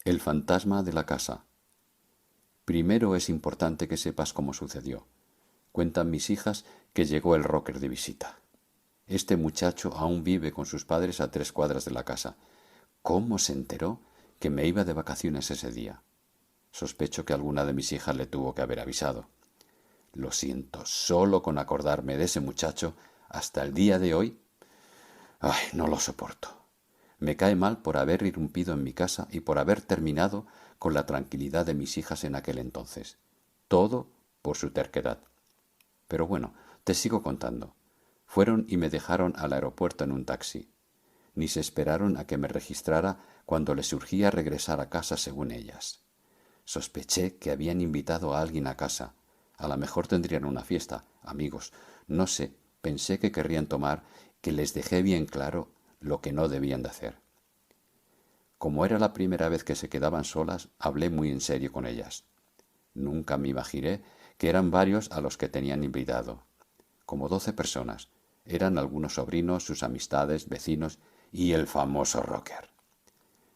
El fantasma de la casa. Primero es importante que sepas cómo sucedió. Cuentan mis hijas que llegó el rocker de visita. Este muchacho aún vive con sus padres a 3 cuadras de la casa. ¿Cómo se enteró que me iba de vacaciones ese día? Sospecho que alguna de mis hijas le tuvo que haber avisado. Lo siento, solo con acordarme de ese muchacho, hasta el día de hoy, no lo soporto. Me cae mal por haber irrumpido en mi casa y por haber terminado con la tranquilidad de mis hijas en aquel entonces. Todo por su terquedad. Pero bueno, te sigo contando. Fueron y me dejaron al aeropuerto en un taxi. Ni se esperaron a que me registrara cuando les surgía regresar a casa según ellas. Sospeché que habían invitado a alguien a casa. A lo mejor tendrían una fiesta, amigos. No sé, pensé que querrían tomar, que les dejé bien claro lo que no debían de hacer. Como era la primera vez que se quedaban solas, hablé muy en serio con ellas. Nunca me imaginé que eran varios a los que tenían invitado. Como 12 personas. Eran algunos sobrinos, sus amistades, vecinos y el famoso rocker.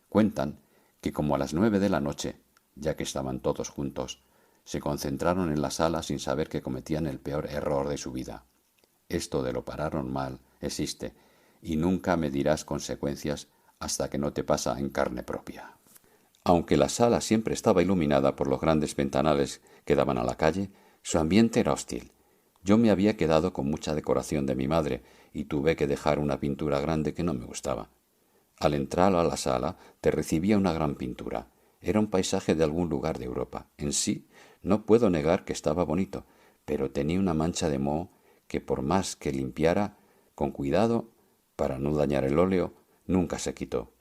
Cuentan que como a las 9 de la noche, ya que estaban todos juntos, se concentraron en la sala sin saber que cometían el peor error de su vida. Esto de lo pararon mal existe, y nunca medirás consecuencias hasta que no te pasa en carne propia. Aunque la sala siempre estaba iluminada por los grandes ventanales que daban a la calle, su ambiente era hostil. Yo me había quedado con mucha decoración de mi madre y tuve que dejar una pintura grande que no me gustaba. Al entrar a la sala te recibía una gran pintura. Era un paisaje de algún lugar de Europa. En sí, no puedo negar que estaba bonito, pero tenía una mancha de moho que por más que limpiara, con cuidado, para no dañar el óleo, nunca se quitó.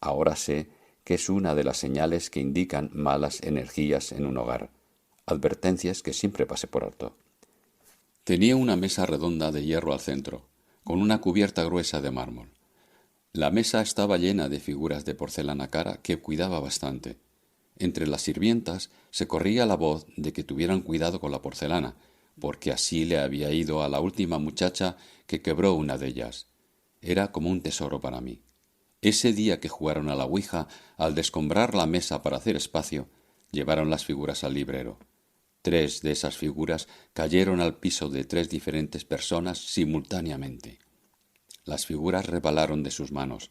Ahora sé que es una de las señales que indican malas energías en un hogar. Advertencias que siempre pasé por alto. Tenía una mesa redonda de hierro al centro, con una cubierta gruesa de mármol. La mesa estaba llena de figuras de porcelana cara que cuidaba bastante. Entre las sirvientas se corría la voz de que tuvieran cuidado con la porcelana, porque así le había ido a la última muchacha que quebró una de ellas. Era como un tesoro para mí. Ese día que jugaron a la ouija, al descombrar la mesa para hacer espacio, llevaron las figuras al librero. 3 de esas figuras cayeron al piso de 3 diferentes personas simultáneamente. Las figuras resbalaron de sus manos.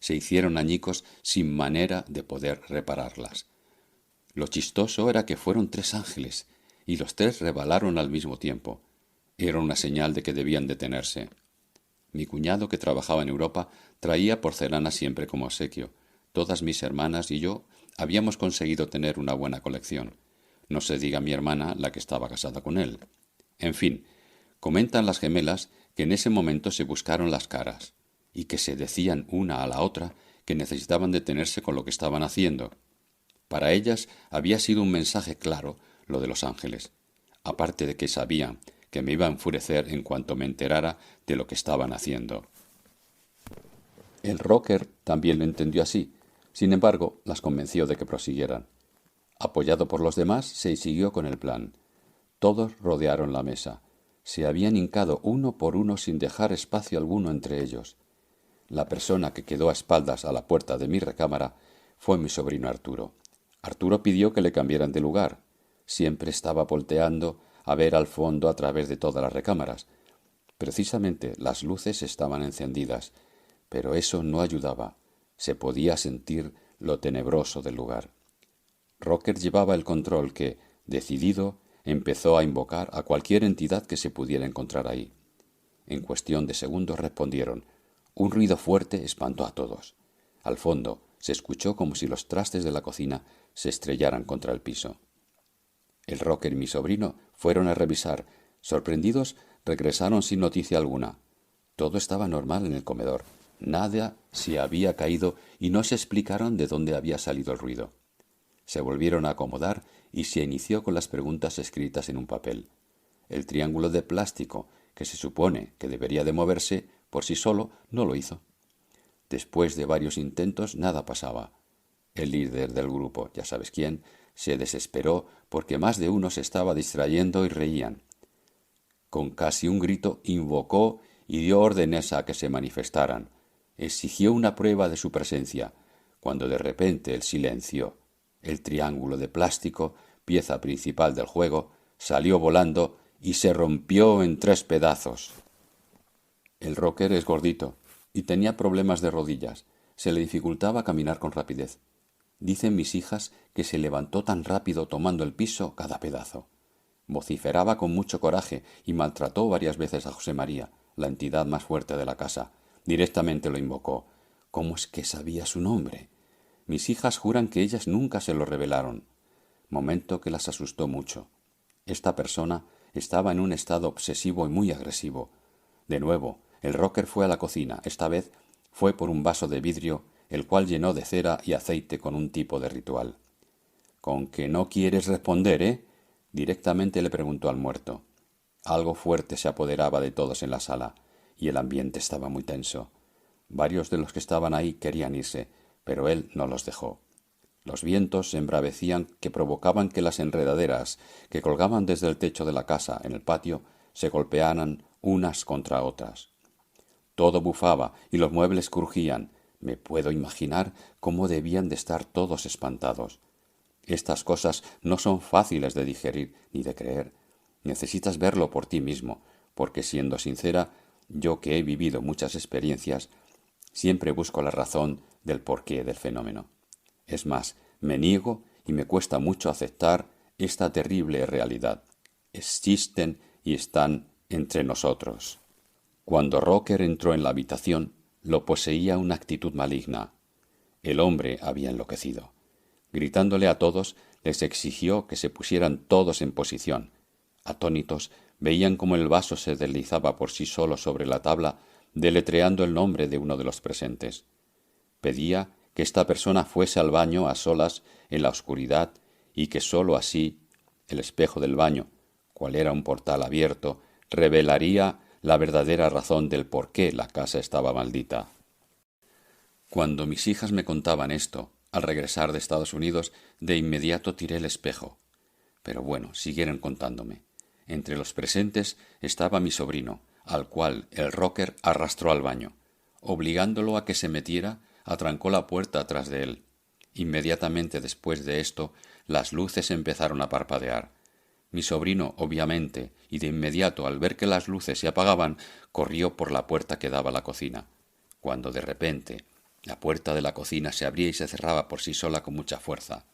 Se hicieron añicos sin manera de poder repararlas. Lo chistoso era que fueron 3 ángeles, y los 3 resbalaron al mismo tiempo. Era una señal de que debían detenerse. Mi cuñado, que trabajaba en Europa, traía porcelana siempre como obsequio. Todas mis hermanas y yo habíamos conseguido tener una buena colección. No se diga mi hermana, la que estaba casada con él. En fin, comentan las gemelas que en ese momento se buscaron las caras, y que se decían una a la otra que necesitaban detenerse con lo que estaban haciendo. Para ellas había sido un mensaje claro lo de los ángeles, aparte de que sabían que me iba a enfurecer en cuanto me enterara de lo que estaban haciendo. El rocker también lo entendió así, sin embargo, las convenció de que prosiguieran. Apoyado por los demás, se siguió con el plan. Todos rodearon la mesa. Se habían hincado uno por uno sin dejar espacio alguno entre ellos. La persona que quedó a espaldas a la puerta de mi recámara fue mi sobrino Arturo. Arturo pidió que le cambiaran de lugar. Siempre estaba volteando a ver al fondo a través de todas las recámaras. Precisamente las luces estaban encendidas, pero eso no ayudaba. Se podía sentir lo tenebroso del lugar. Rocker llevaba el control que, decidido, empezó a invocar a cualquier entidad que se pudiera encontrar ahí. En cuestión de segundos respondieron. Un ruido fuerte espantó a todos. Al fondo se escuchó como si los trastes de la cocina se estrellaran contra el piso. El rocker y mi sobrino fueron a revisar. Sorprendidos, regresaron sin noticia alguna. Todo estaba normal en el comedor. Nada se había caído y no se explicaron de dónde había salido el ruido. Se volvieron a acomodar y se inició con las preguntas escritas en un papel. El triángulo de plástico, que se supone que debería de moverse por sí solo, no lo hizo. Después de varios intentos nada pasaba. El líder del grupo, ya sabes quién, se desesperó porque más de uno se estaba distrayendo y reían. Con casi un grito invocó y dio órdenes a que se manifestaran. Exigió una prueba de su presencia. cuando de repente el silencio, el triángulo de plástico, pieza principal del juego, salió volando y se rompió en 3 pedazos. El rocker es gordito y tenía problemas de rodillas. Se le dificultaba caminar con rapidez. Dicen mis hijas que se levantó tan rápido tomando el piso cada pedazo. Vociferaba con mucho coraje y maltrató varias veces a José María, la entidad más fuerte de la casa. Directamente lo invocó. ¿Cómo es que sabía su nombre? Mis hijas juran que ellas nunca se lo revelaron. Momento que las asustó mucho. Esta persona estaba en un estado obsesivo y muy agresivo. De nuevo, el rocker fue a la cocina. Esta vez fue por un vaso de vidrio, el cual llenó de cera y aceite con un tipo de ritual. «¿Con que no quieres responder, eh?», directamente le preguntó al muerto. Algo fuerte se apoderaba de todos en la sala, y el ambiente estaba muy tenso. Varios de los que estaban ahí querían irse, pero él no los dejó. Los vientos se embravecían que provocaban que las enredaderas que colgaban desde el techo de la casa en el patio se golpearan unas contra otras. Todo bufaba y los muebles crujían. Me puedo imaginar cómo debían de estar todos espantados. Estas cosas no son fáciles de digerir ni de creer. Necesitas verlo por ti mismo, porque siendo sincera, yo que he vivido muchas experiencias, siempre busco la razón del porqué del fenómeno. Es más, me niego y me cuesta mucho aceptar esta terrible realidad. Existen y están entre nosotros. Cuando Rocker entró en la habitación, lo poseía una actitud maligna. El hombre había enloquecido. Gritándole a todos, les exigió que se pusieran todos en posición. Atónitos, veían cómo el vaso se deslizaba por sí solo sobre la tabla, deletreando el nombre de uno de los presentes. Pedía que esta persona fuese al baño a solas en la oscuridad y que sólo así el espejo del baño, cual era un portal abierto, revelaría la verdadera razón del por qué la casa estaba maldita. Cuando mis hijas me contaban esto, al regresar de Estados Unidos, de inmediato tiré el espejo. Pero bueno, siguieron contándome. Entre los presentes estaba mi sobrino, al cual el rocker arrastró al baño. Obligándolo a que se metiera, atrancó la puerta atrás de él. Inmediatamente después de esto, las luces empezaron a parpadear. Mi sobrino, obviamente, y de inmediato, al ver que las luces se apagaban, corrió por la puerta que daba a la cocina, cuando de repente la puerta de la cocina se abría y se cerraba por sí sola con mucha fuerza.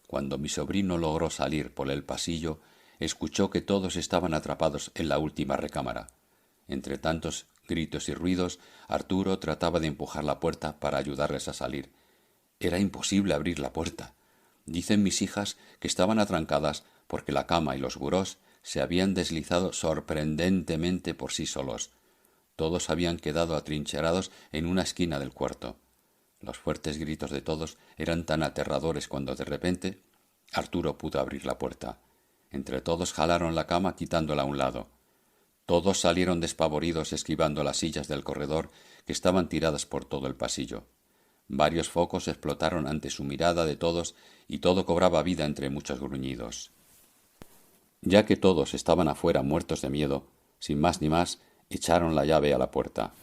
Cuando mi sobrino logró salir por el pasillo, escuchó que todos estaban atrapados en la última recámara. Entre tantos gritos y ruidos, Arturo trataba de empujar la puerta para ayudarles a salir. Era imposible abrir la puerta. Dicen mis hijas que estaban atrancadas porque la cama y los burós se habían deslizado sorprendentemente por sí solos. Todos habían quedado atrincherados en una esquina del cuarto. Los fuertes gritos de todos eran tan aterradores cuando de repente Arturo pudo abrir la puerta. Entre todos jalaron la cama quitándola a un lado. Todos salieron despavoridos esquivando las sillas del corredor que estaban tiradas por todo el pasillo. Varios focos explotaron ante su mirada de todos y todo cobraba vida entre muchos gruñidos. Ya que todos estaban afuera muertos de miedo, sin más ni más, echaron la llave a la puerta.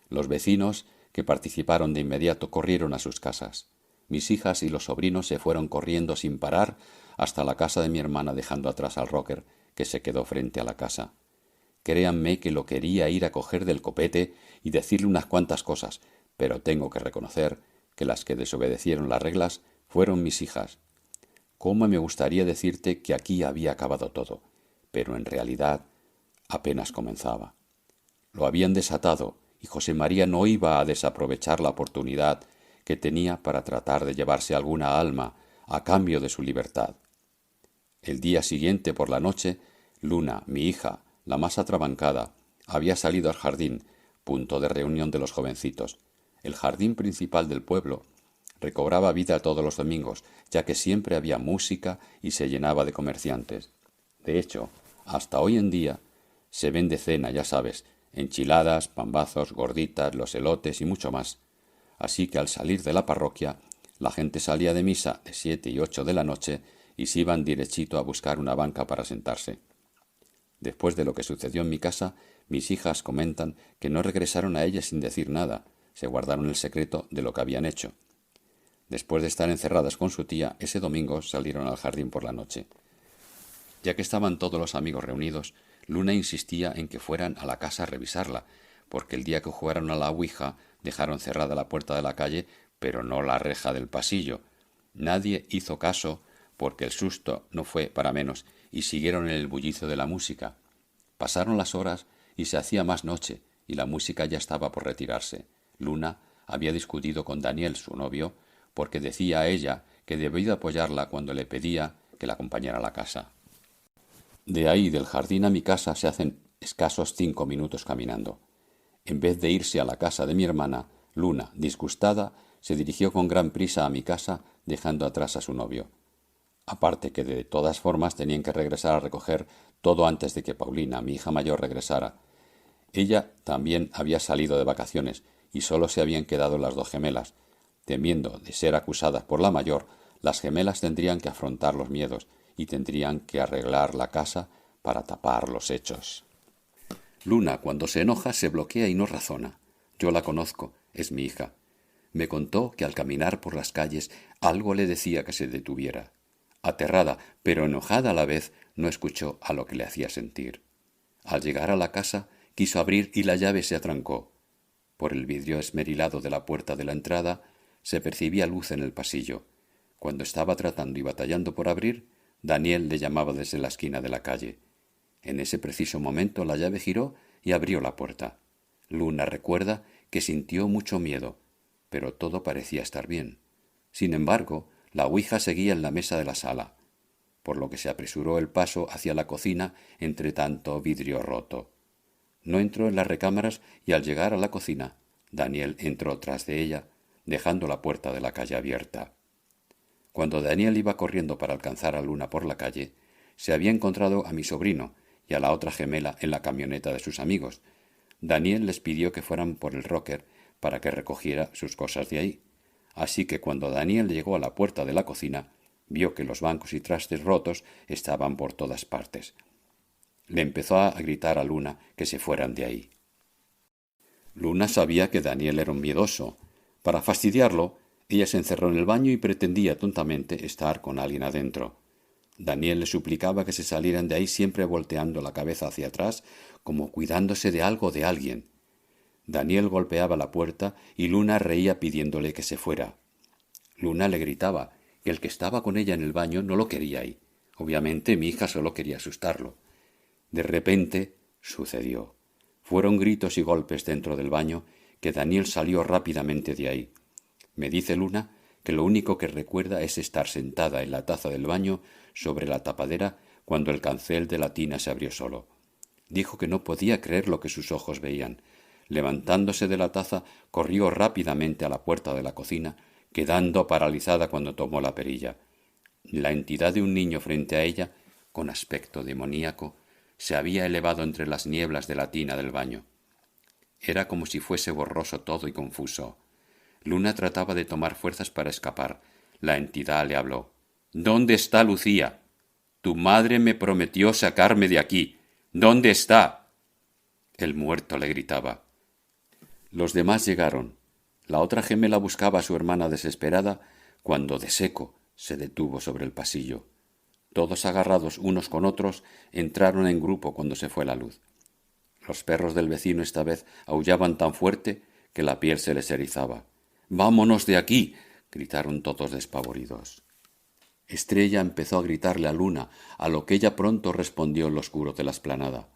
Los vecinos, que participaron de inmediato, corrieron a sus casas. Mis hijas y los sobrinos se fueron corriendo sin parar hasta la casa de mi hermana, dejando atrás al rocker, que se quedó frente a la casa. Créanme que lo quería ir a coger del copete y decirle unas cuantas cosas, pero tengo que reconocer que las que desobedecieron las reglas fueron mis hijas. Cómo me gustaría decirte que aquí había acabado todo, pero en realidad apenas comenzaba. Lo habían desatado y José María no iba a desaprovechar la oportunidad que tenía para tratar de llevarse alguna alma a cambio de su libertad. El día siguiente por la noche, Luna, mi hija, la más atrabancada, había salido al jardín, punto de reunión de los jovencitos. El jardín principal del pueblo recobraba vida todos los domingos, ya que siempre había música y se llenaba de comerciantes. De hecho, hasta hoy en día se vende cena, ya sabes, enchiladas, pambazos, gorditas, los elotes y mucho más. Así que al salir de la parroquia, la gente salía de misa de 7 y 8 de la noche y se iban derechito a buscar una banca para sentarse. Después de lo que sucedió en mi casa, mis hijas comentan que no regresaron a ella sin decir nada, se guardaron el secreto de lo que habían hecho. Después de estar encerradas con su tía, ese domingo salieron al jardín por la noche. Ya que estaban todos los amigos reunidos, Luna insistía en que fueran a la casa a revisarla, porque el día que jugaron a la ouija dejaron cerrada la puerta de la calle, pero no la reja del pasillo. Nadie hizo caso, porque el susto no fue para menos, y siguieron en el bullicio de la música. Pasaron las horas y se hacía más noche, y la música ya estaba por retirarse. Luna había discutido con Daniel, su novio, porque decía a ella que debía apoyarla cuando le pedía que la acompañara a la casa. De ahí, del jardín a mi casa, se hacen escasos 5 minutos caminando. En vez de irse a la casa de mi hermana, Luna, disgustada, se dirigió con gran prisa a mi casa, dejando atrás a su novio. Aparte que de todas formas tenían que regresar a recoger todo antes de que Paulina, mi hija mayor, regresara. Ella también había salido de vacaciones y solo se habían quedado las 2 gemelas. Temiendo de ser acusadas por la mayor, las gemelas tendrían que afrontar los miedos y tendrían que arreglar la casa para tapar los hechos. Luna, cuando se enoja, se bloquea y no razona. Yo la conozco, es mi hija. Me contó que al caminar por las calles algo le decía que se detuviera. Aterrada, pero enojada a la vez, no escuchó a lo que le hacía sentir. Al llegar a la casa, quiso abrir y la llave se atrancó. Por el vidrio esmerilado de la puerta de la entrada se percibía luz en el pasillo. Cuando estaba tratando y batallando por abrir, Daniel le llamaba desde la esquina de la calle. En ese preciso momento la llave giró y abrió la puerta. Luna recuerda que sintió mucho miedo, pero todo parecía estar bien. Sin embargo, la ouija seguía en la mesa de la sala, por lo que se apresuró el paso hacia la cocina entre tanto vidrio roto. No entró en las recámaras y al llegar a la cocina, Daniel entró tras de ella, dejando la puerta de la calle abierta. Cuando Daniel iba corriendo para alcanzar a Luna por la calle, se había encontrado a mi sobrino y a la otra gemela en la camioneta de sus amigos. Daniel les pidió que fueran por el rocker para que recogiera sus cosas de ahí. Así que cuando Daniel llegó a la puerta de la cocina, vio que los bancos y trastes rotos estaban por todas partes. Le empezó a gritar a Luna que se fueran de ahí. Luna sabía que Daniel era un miedoso. Para fastidiarlo, ella se encerró en el baño y pretendía tontamente estar con alguien adentro. Daniel le suplicaba que se salieran de ahí, siempre volteando la cabeza hacia atrás, como cuidándose de algo o de alguien. Daniel golpeaba la puerta y Luna reía pidiéndole que se fuera. Luna le gritaba que el que estaba con ella en el baño no lo quería ahí. Obviamente mi hija solo quería asustarlo. De repente sucedió. Fueron gritos y golpes dentro del baño que Daniel salió rápidamente de ahí. Me dice Luna que lo único que recuerda es estar sentada en la taza del baño sobre la tapadera cuando el cancel de la tina se abrió solo. Dijo que no podía creer lo que sus ojos veían. Levantándose de la taza, corrió rápidamente a la puerta de la cocina, quedando paralizada cuando tomó la perilla. La entidad de un niño frente a ella, con aspecto demoníaco, se había elevado entre las nieblas de la tina del baño. Era como si fuese borroso todo y confuso. Luna trataba de tomar fuerzas para escapar. La entidad le habló. «¿Dónde está Lucía? Tu madre me prometió sacarme de aquí. ¿Dónde está?» El muerto le gritaba. Los demás llegaron. La otra gemela buscaba a su hermana desesperada cuando de seco se detuvo sobre el pasillo. Todos agarrados unos con otros entraron en grupo cuando se fue la luz. Los perros del vecino esta vez aullaban tan fuerte que la piel se les erizaba. «¡Vámonos de aquí!», gritaron todos despavoridos. Estrella empezó a gritarle a Luna, a lo que ella pronto respondió en lo oscuro de la explanada.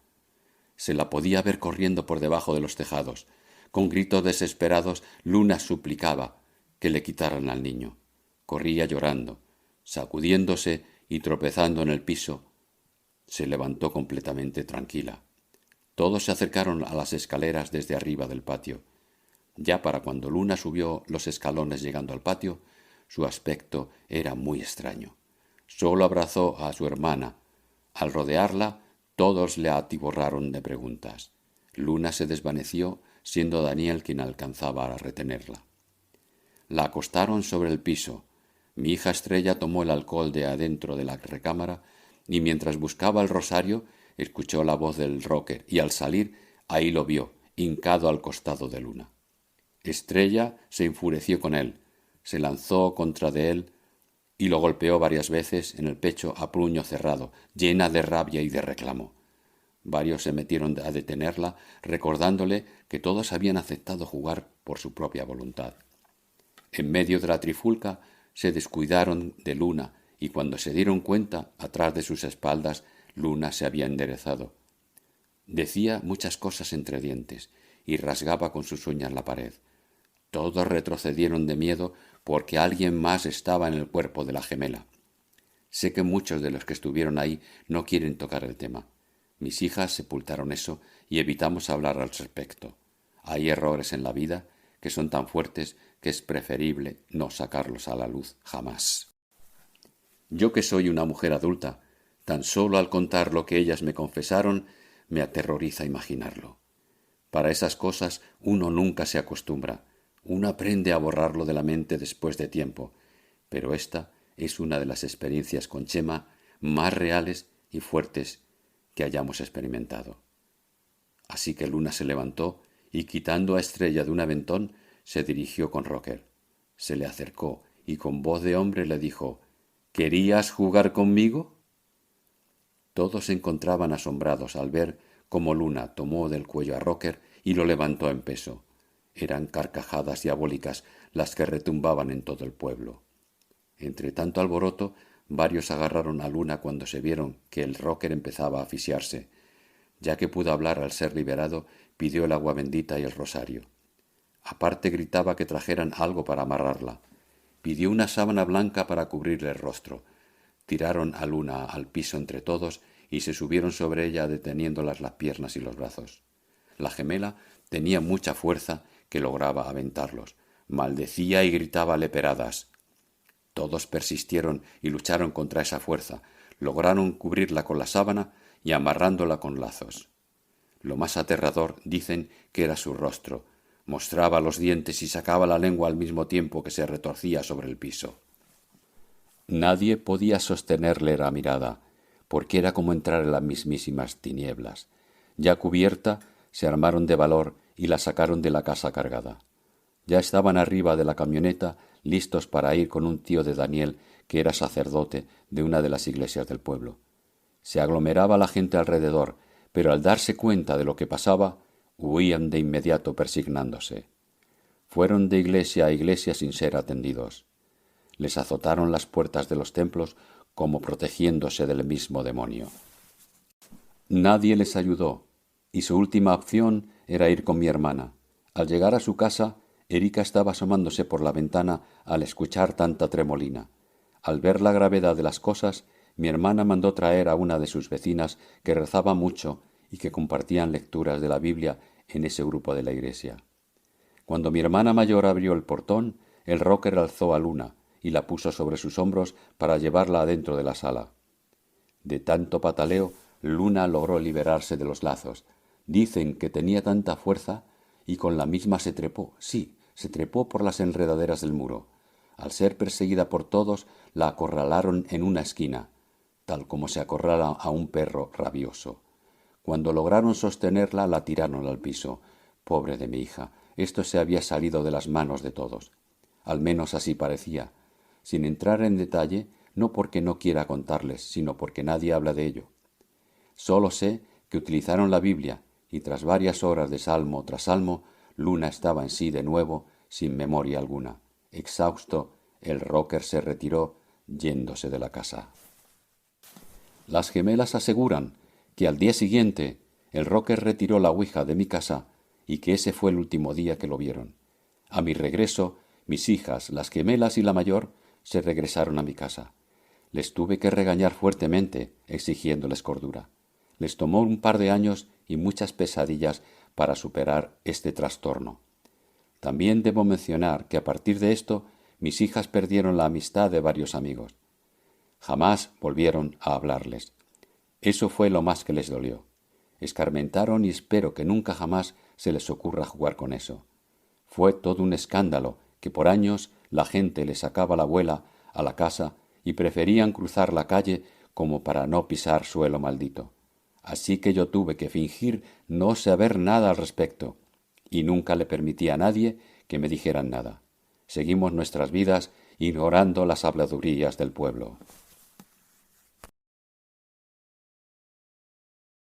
Se la podía ver corriendo por debajo de los tejados. Con gritos desesperados, Luna suplicaba que le quitaran al niño. Corría llorando, sacudiéndose y tropezando en el piso. Se levantó completamente tranquila. Todos se acercaron a las escaleras desde arriba del patio. Ya para cuando Luna subió los escalones llegando al patio, su aspecto era muy extraño. Solo abrazó a su hermana. Al rodearla, todos le atiborraron de preguntas. Luna se desvaneció, siendo Daniel quien alcanzaba a retenerla. La acostaron sobre el piso. Mi hija Estrella tomó el alcohol de adentro de la recámara y mientras buscaba el rosario, escuchó la voz del rocker y al salir, ahí lo vio, hincado al costado de Luna. Estrella se enfureció con él. se lanzó contra de él y lo golpeó varias veces en el pecho a puño cerrado, llena de rabia y de reclamo. Varios se metieron a detenerla, recordándole que todos habían aceptado jugar por su propia voluntad. En medio de la trifulca se descuidaron de Luna, y cuando se dieron cuenta, atrás de sus espaldas, Luna se había enderezado. Decía muchas cosas entre dientes, y rasgaba con sus uñas la pared. Todos retrocedieron de miedo porque alguien más estaba en el cuerpo de la gemela. Sé que muchos de los que estuvieron ahí no quieren tocar el tema. Mis hijas sepultaron eso y evitamos hablar al respecto. Hay errores en la vida que son tan fuertes que es preferible no sacarlos a la luz jamás. Yo que soy una mujer adulta, tan solo al contar lo que ellas me confesaron, me aterroriza imaginarlo. Para esas cosas uno nunca se acostumbra, uno aprende a borrarlo de la mente después de tiempo, pero esta es una de las experiencias con Chema más reales y fuertes que hayamos experimentado. Así que Luna se levantó y, quitando a Estrella de un aventón, se dirigió con Rocker. Se le acercó y con voz de hombre le dijo: ¿Querías jugar conmigo? Todos se encontraban asombrados al ver cómo Luna tomó del cuello a Rocker y lo levantó en peso. Eran carcajadas diabólicas las que retumbaban en todo el pueblo. Entre tanto alboroto, varios agarraron a Luna cuando se vieron que el Rocker empezaba a asfixiarse. Ya que pudo hablar al ser liberado, pidió el agua bendita y el rosario. Aparte gritaba que trajeran algo para amarrarla. Pidió una sábana blanca para cubrirle el rostro. Tiraron a Luna al piso entre todos y se subieron sobre ella deteniéndolas las piernas y los brazos. La gemela tenía mucha fuerza que lograba aventarlos. Maldecía y gritaba leperadas. Todos persistieron y lucharon contra esa fuerza. Lograron cubrirla con la sábana y amarrándola con lazos. Lo más aterrador, dicen, que era su rostro. Mostraba los dientes y sacaba la lengua al mismo tiempo que se retorcía sobre el piso. Nadie podía sostenerle la mirada, porque era como entrar en las mismísimas tinieblas. Ya cubierta, se armaron de valor y la sacaron de la casa cargada. Ya estaban arriba de la camioneta, listos para ir con un tío de Daniel, que era sacerdote de una de las iglesias del pueblo. Se aglomeraba la gente alrededor, pero al darse cuenta de lo que pasaba, huían de inmediato persignándose. Fueron de iglesia a iglesia sin ser atendidos. Les azotaron las puertas de los templos como protegiéndose del mismo demonio. Nadie les ayudó, y su última opción era ir con mi hermana. Al llegar a su casa, Erika estaba asomándose por la ventana al escuchar tanta tremolina. Al ver la gravedad de las cosas, mi hermana mandó traer a una de sus vecinas que rezaba mucho y que compartían lecturas de la Biblia en ese grupo de la iglesia. Cuando mi hermana mayor abrió el portón, el Rocker alzó a Luna y la puso sobre sus hombros para llevarla adentro de la sala. De tanto pataleo, Luna logró liberarse de los lazos. Dicen que tenía tanta fuerza y con la misma se trepó, sí, se trepó por las enredaderas del muro. Al ser perseguida por todos, la acorralaron en una esquina, tal como se acorrala a un perro rabioso. Cuando lograron sostenerla, la tiraron al piso. Pobre de mi hija, esto se había salido de las manos de todos. Al menos así parecía. Sin entrar en detalle, no porque no quiera contarles, sino porque nadie habla de ello. Solo sé que utilizaron la Biblia, y tras varias horas de salmo tras salmo, Luna estaba en sí de nuevo, sin memoria alguna. Exhausto, el Rocker se retiró, yéndose de la casa. Las gemelas aseguran que al día siguiente el Rocker retiró la ouija de mi casa y que ese fue el último día que lo vieron. A mi regreso, mis hijas, las gemelas y la mayor, se regresaron a mi casa. Les tuve que regañar fuertemente, exigiéndoles cordura. Les tomó un par de años y muchas pesadillas para superar este trastorno. También debo mencionar que a partir de esto mis hijas perdieron la amistad de varios amigos. Jamás volvieron a hablarles. Eso fue lo más que les dolió. Escarmentaron y espero que nunca jamás se les ocurra jugar con eso. Fue todo un escándalo que por años la gente le sacaba la vuela a la casa y preferían cruzar la calle como para no pisar suelo maldito. Así que yo tuve que fingir no saber nada al respecto, y nunca le permití a nadie que me dijeran nada. seguimos nuestras vidas ignorando las habladurías del pueblo.